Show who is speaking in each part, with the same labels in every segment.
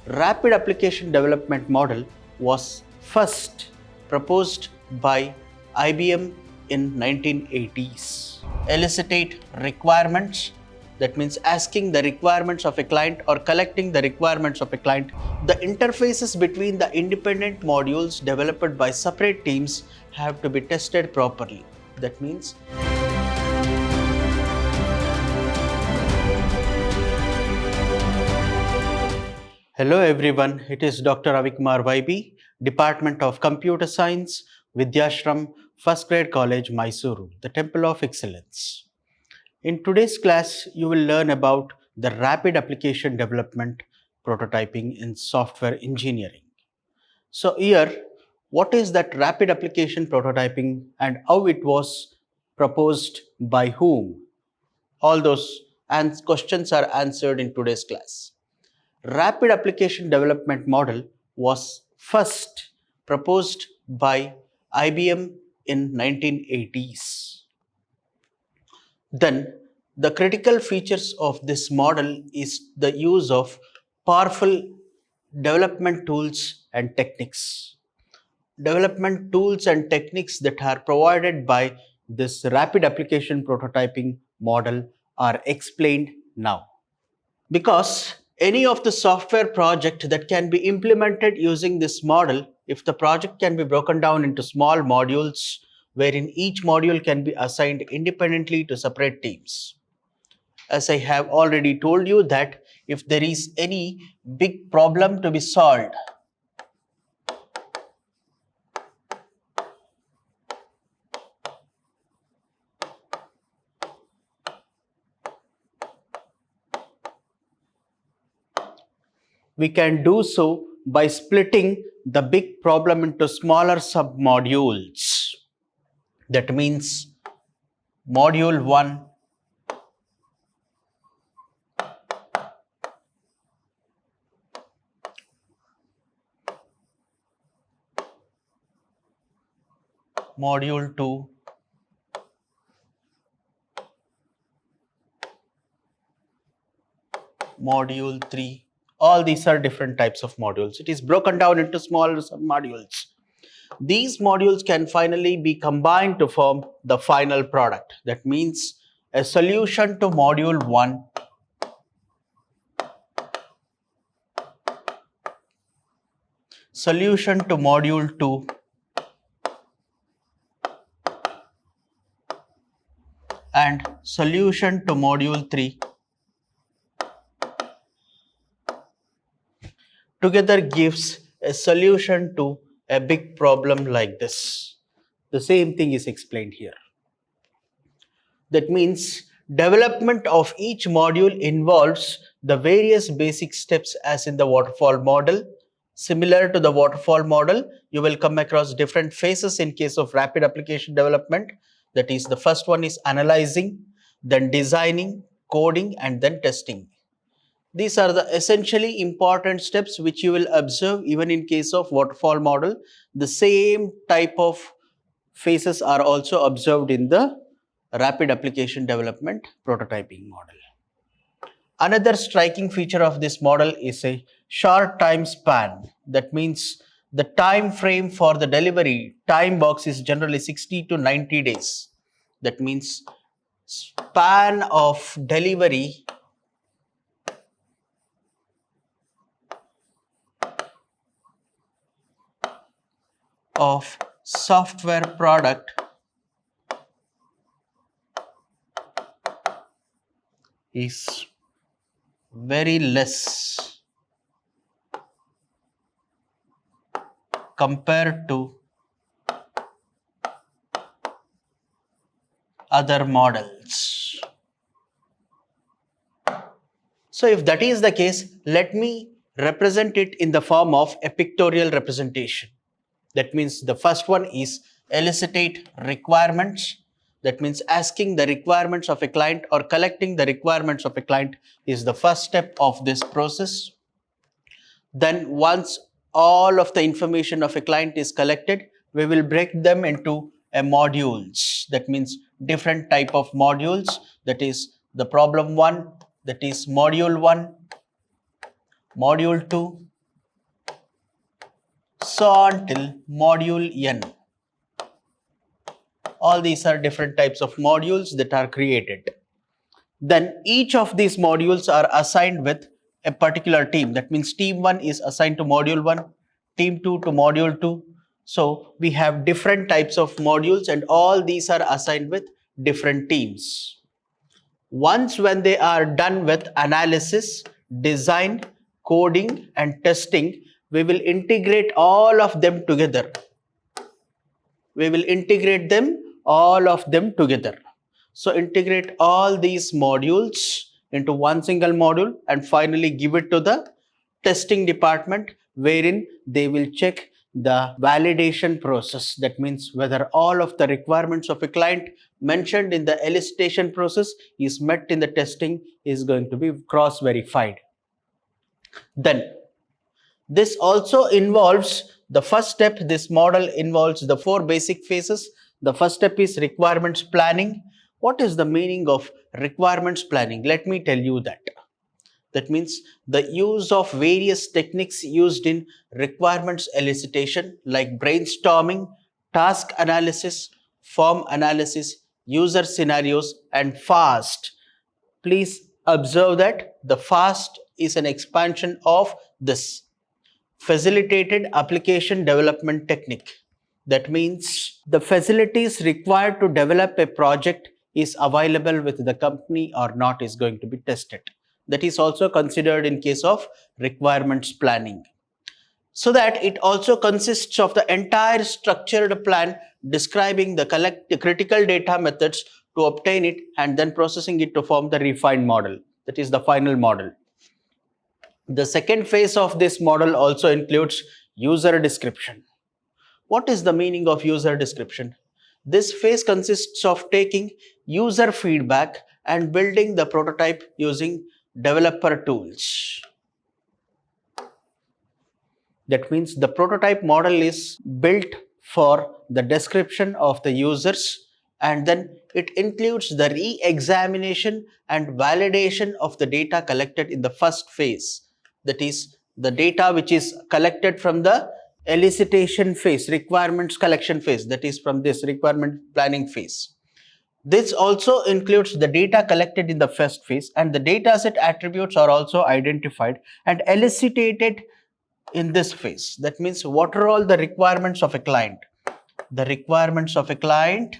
Speaker 1: Rapid application development model was first proposed by IBM in 1980s. Elicitate requirements, that means asking the requirements of a client or collecting the requirements of a client. The interfaces between the independent modules developed by separate teams have to be tested properly. That means hello everyone, it is Dr. Avikumar YB, Department of Computer Science, Vidhyaashram, First Grade College, MYSURU, the Temple of Excellence. In today's class, you will learn about the rapid application development prototyping in software engineering. So here, what is that rapid application prototyping and how it was proposed by whom? All those questions are answered in today's class. Rapid application development model was first proposed by IBM in 1980s. Then the critical features of this model is the use of powerful development tools and techniques. Development tools and techniques that are provided by this rapid application prototyping model are explained now. Because any of the software project that can be implemented using this model, if the project can be broken down into small modules, wherein each module can be assigned independently to separate teams. As I have already told you that if there is any big problem to be solved, we can do so by splitting the big problem into smaller sub-modules. That means module 1, module 2, module 3. All these are different types of modules. It is broken down into smaller sub-modules. These modules can finally be combined to form the final product. That means a solution to module 1, solution to module 2, and solution to module 3 together gives a solution to a big problem like this. The same thing is explained here. That means development of each module involves the various basic steps as in the waterfall model. Similar to the waterfall model, you will come across different phases in case of rapid application development. That is, the first one is analyzing, then designing, coding, and then testing. These are the essentially important steps which you will observe even in case of waterfall model. The same type of phases are also observed in the rapid application development prototyping model. Another striking feature of this model is a short time span. That means the time frame for the delivery time box is generally 60 to 90 days. That means span of delivery of software product is very less compared to other models. So if that is the case, let me represent it in the form of a pictorial representation. That means the first one is elicitate requirements. That means asking the requirements of a client or collecting the requirements of a client is the first step of this process. Then once all of the information of a client is collected, we will break them into modules. That means different type of modules. That is the problem 1, that is module 1, module 2, so on till module n. All these are different types of modules that are created. Then each of these modules are assigned with a particular team. That means team 1 is assigned to module 1, team 2 to module 2. So we have different types of modules and all these are assigned with different teams. Once when they are done with analysis, design, coding and testing, we will integrate all of them together. We will integrate them, all of them together. So integrate all these modules into one single module and finally give it to the testing department, wherein they will check the validation process. That means whether all of the requirements of a client mentioned in the elicitation process is met in the testing is going to be cross-verified. Then this also involves the first step. This model involves the 4 basic phases. The first step is requirements planning. What is the meaning of requirements planning? Let me tell you that. That means the use of various techniques used in requirements elicitation like brainstorming, task analysis, form analysis, user scenarios and FAST. Please observe that the FAST is an expansion of this facilitated application development technique. That means the facilities required to develop a project is available with the company or not is going to be tested. That is also considered in case of requirements planning. So that it also consists of the entire structured plan describing the critical data methods to obtain it and then processing it to form the refined model. That is the final model. The second phase of this model also includes user description. What is the meaning of user description? This phase consists of taking user feedback and building the prototype using developer tools. That means the prototype model is built for the description of the users and then it includes the re-examination and validation of the data collected in the first phase. That is the data which is collected from the elicitation phase, requirements collection phase, that is from this requirement planning phase. This also includes the data collected in the first phase and the dataset attributes are also identified and elicited in this phase. That means what are all the requirements of a client? The requirements of a client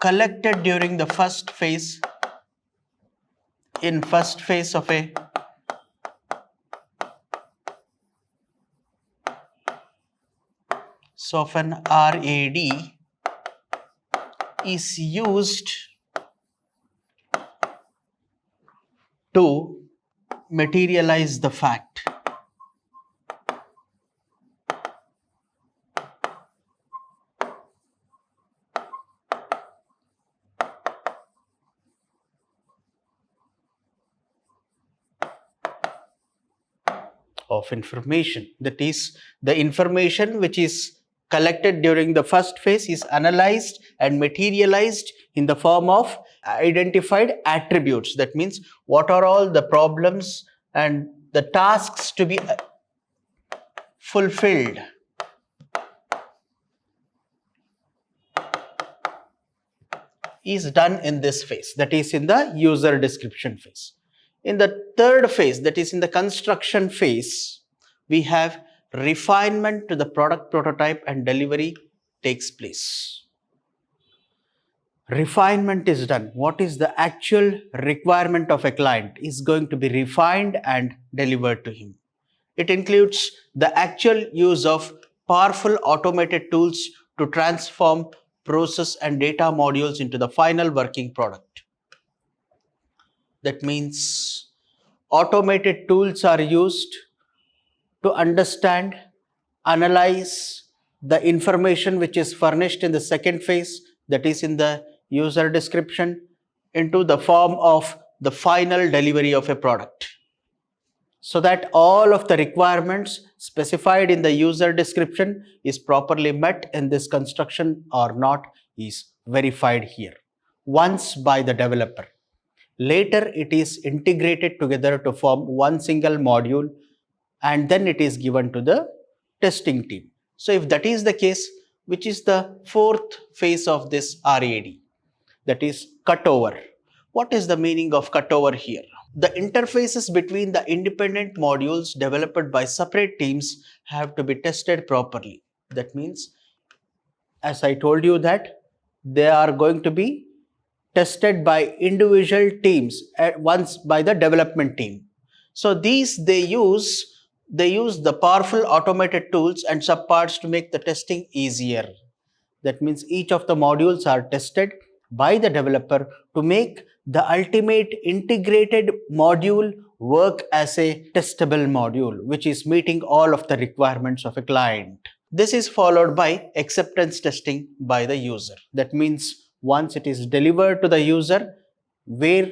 Speaker 1: collected during the first phase, in first phase of a an RAD is used to materialize the fact. Of information. That is, the information which is collected during the first phase is analyzed and materialized in the form of identified attributes. That means what are all the problems and the tasks to be fulfilled. Is done in this phase, that is in the user description phase. In the third phase, that is in the construction phase, we have refinement to the product prototype and delivery takes place. Refinement is done. What is the actual requirement of a client is going to be refined and delivered to him. It includes the actual use of powerful automated tools to transform process and data modules into the final working product. That means automated tools are used to understand, analyze the information which is furnished in the second phase, that is in the user description, into the form of the final delivery of a product. So that all of the requirements specified in the user description is properly met in this construction or not is verified here once by the developer. Later, it is integrated together to form one single module, and then it is given to the testing team. So if that is the case, which is the fourth phase of this RAD? That is cutover. What is the meaning of cutover here? The interfaces between the independent modules developed by separate teams have to be tested properly. That means, as I told you, that they are going to be tested by individual teams at once by the development team. So these they use the powerful automated tools and subparts to make the testing easier. That means each of the modules are tested by the developer to make the ultimate integrated module work as a testable module, which is meeting all of the requirements of a client. This is followed by acceptance testing by the user. That means once it is delivered to the user, where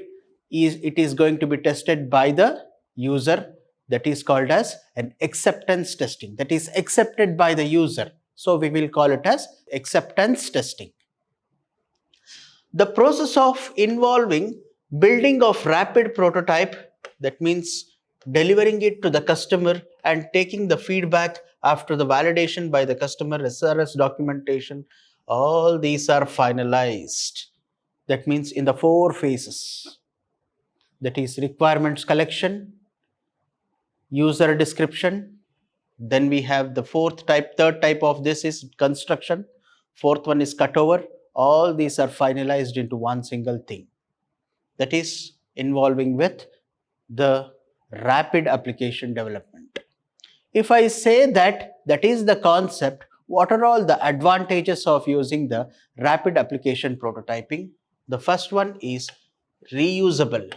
Speaker 1: it is going to be tested by the user, that is called as an acceptance testing. That is accepted by the user. So we will call it as acceptance testing. The process of involving building of rapid prototype, that means delivering it to the customer and taking the feedback after the validation by the customer, SRS documentation, all these are finalized. That means in the 4 phases. That is requirements collection, user description, then we have the third type of this is construction, fourth one is cutover. All these are finalized into one single thing. That is involving with the rapid application development. If I say that that is the concept, what are all the advantages of using the rapid application prototyping? The first one is reusable.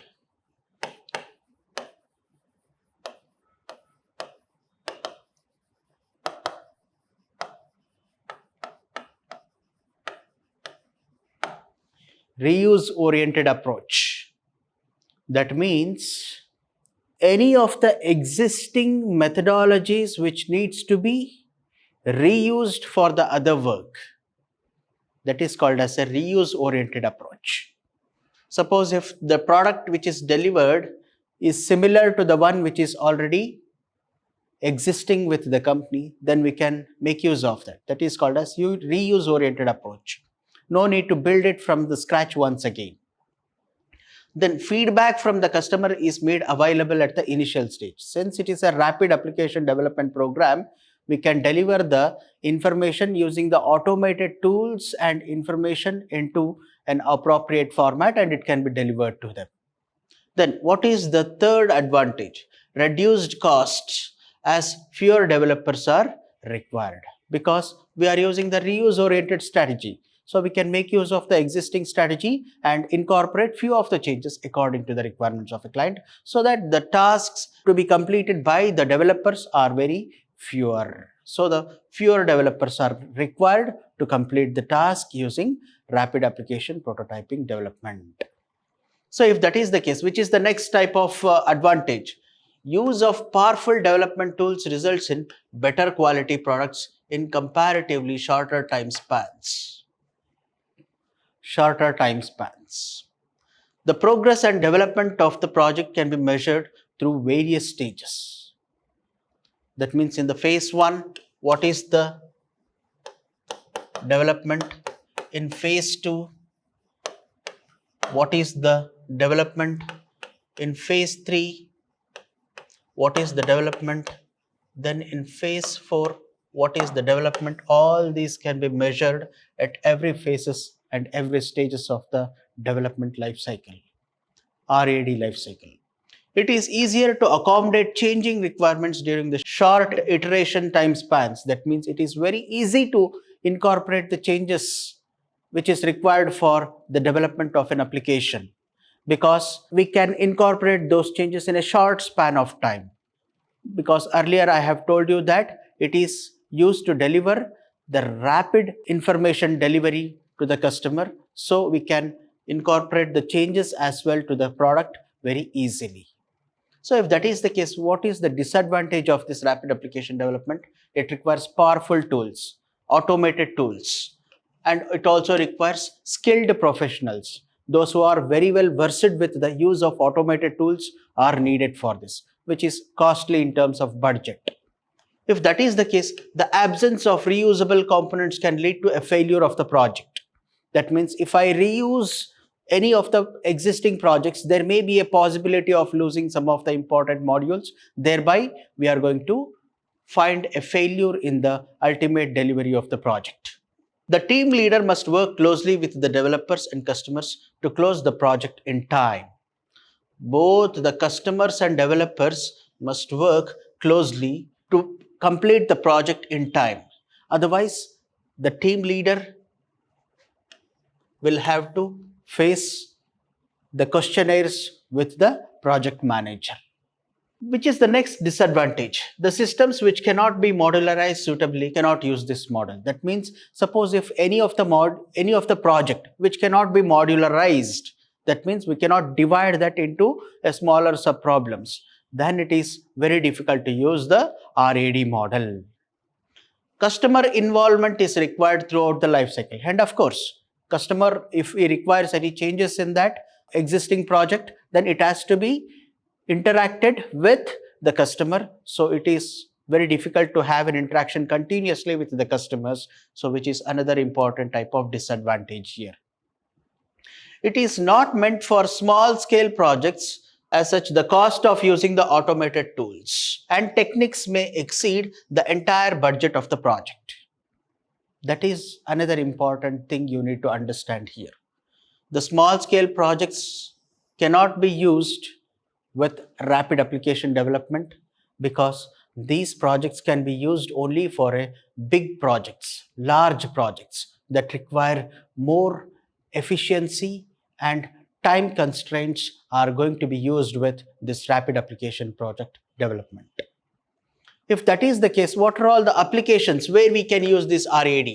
Speaker 1: Reuse oriented approach. That means any of the existing methodologies which needs to be reused for the other work, that is called as a reuse oriented approach. Suppose if the product which is delivered is similar to the one which is already existing with the company, then we can make use of that. That is called as reuse oriented approach. No need to build it from the scratch once again. Then feedback from the customer is made available at the initial stage. Since it is a rapid application development program, we can deliver the information using the automated tools and information into an appropriate format, and it can be delivered to them. Then what is the third advantage? Reduced costs, as fewer developers are required, because we are using the reuse oriented strategy. So we can make use of the existing strategy and incorporate few of the changes according to the requirements of a client, so that the tasks to be completed by the developers are very fewer. So the fewer developers are required to complete the task using rapid application prototyping development. So if that is the case, which is the next type of advantage? Use of powerful development tools results in better quality products in comparatively shorter time spans. Shorter time spans. The progress and development of the project can be measured through various stages. That means in the phase 1, what is the development? In phase 2, what is the development? In phase 3, what is the development? Then in phase 4, what is the development? All these can be measured at every phases and every stages of the development life cycle, RAD life cycle. It is easier to accommodate changing requirements during the short iteration time spans. That means it is very easy to incorporate the changes which is required for the development of an application, because we can incorporate those changes in a short span of time. Because earlier I have told you that it is used to deliver the rapid information delivery to the customer, so we can incorporate the changes as well to the product very easily. So if that is the case, what is the disadvantage of this rapid application development? It requires powerful tools, automated tools, and it also requires skilled professionals. those who are very well versed with the use of automated tools are needed for this, which is costly in terms of budget. If that is the case, the absence of reusable components can lead to a failure of the project. That means if I reuse any of the existing projects, there may be a possibility of losing some of the important modules. Thereby, we are going to find a failure in the ultimate delivery of the project. The team leader must work closely with the developers and customers to close the project in time. Both the customers and developers must work closely to complete the project in time. Otherwise, the team leader will have to face the questionnaires with the project manager. Which is the next disadvantage? The systems which cannot be modularized suitably cannot use this model. That means, suppose if any of the project which cannot be modularized, that means we cannot divide that into a smaller sub problems, then it is very difficult to use the RAD model. Customer involvement is required throughout the life cycle, and of course, customer, if he requires any changes in that existing project, then it has to be interacted with the customer. So it is very difficult to have an interaction continuously with the customers, so which is another important type of disadvantage here. It is not meant for small scale projects. As such, the cost of using the automated tools and techniques may exceed the entire budget of the project. That is another important thing you need to understand here. The small scale projects cannot be used with rapid application development, because these projects can be used only for a big projects, large projects that require more efficiency and time constraints are going to be used with this rapid application project development. If that is the case, what are all the applications where we can use this RAD?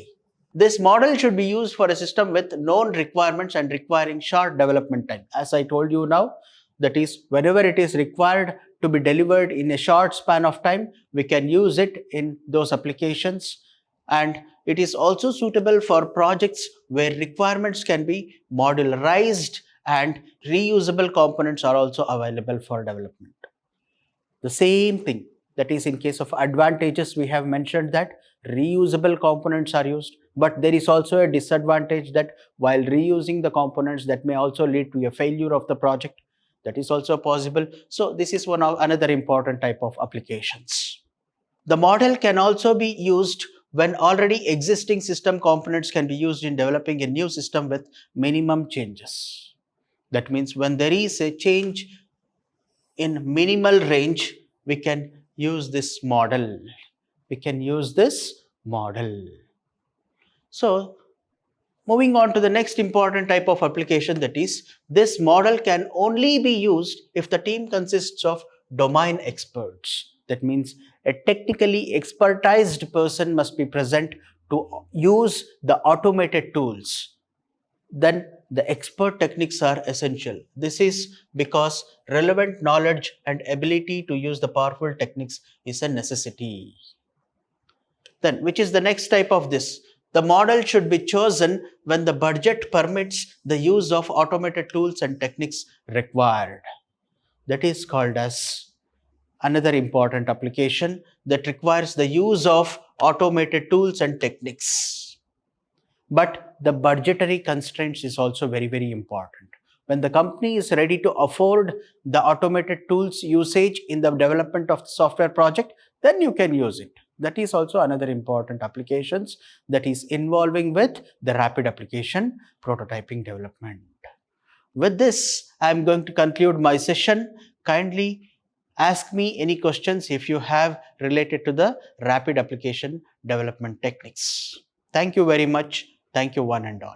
Speaker 1: This model should be used for a system with known requirements and requiring short development time. As I told you now, that is, whenever it is required to be delivered in a short span of time, we can use it in those applications. And it is also suitable for projects where requirements can be modularized and reusable components are also available for development. The same thing, that is, in case of advantages, we have mentioned that reusable components are used, but there is also a disadvantage that while reusing the components, that may also lead to a failure of the project. That is also possible. So this is another important type of applications. The model can also be used when already existing system components can be used in developing a new system with minimum changes. That means when there is a change in minimal range, we can use this model. So moving on to the next important type of application, that is, this model can only be used if the team consists of domain experts. That means a technically expertised person must be present to use the automated tools. Then the expert techniques are essential. This is because relevant knowledge and ability to use the powerful techniques is a necessity. Then, which is the next type of this? The model should be chosen when the budget permits the use of automated tools and techniques required. That is called as another important application that requires the use of automated tools and techniques. But the budgetary constraints is also very, very important. When the company is ready to afford the automated tools usage in the development of the software project, then you can use it. That is also another important applications that is involving with the rapid application prototyping development. With this, I am going to conclude my session. Kindly ask me any questions if you have related to the rapid application development techniques. Thank you very much. Thank you one and all.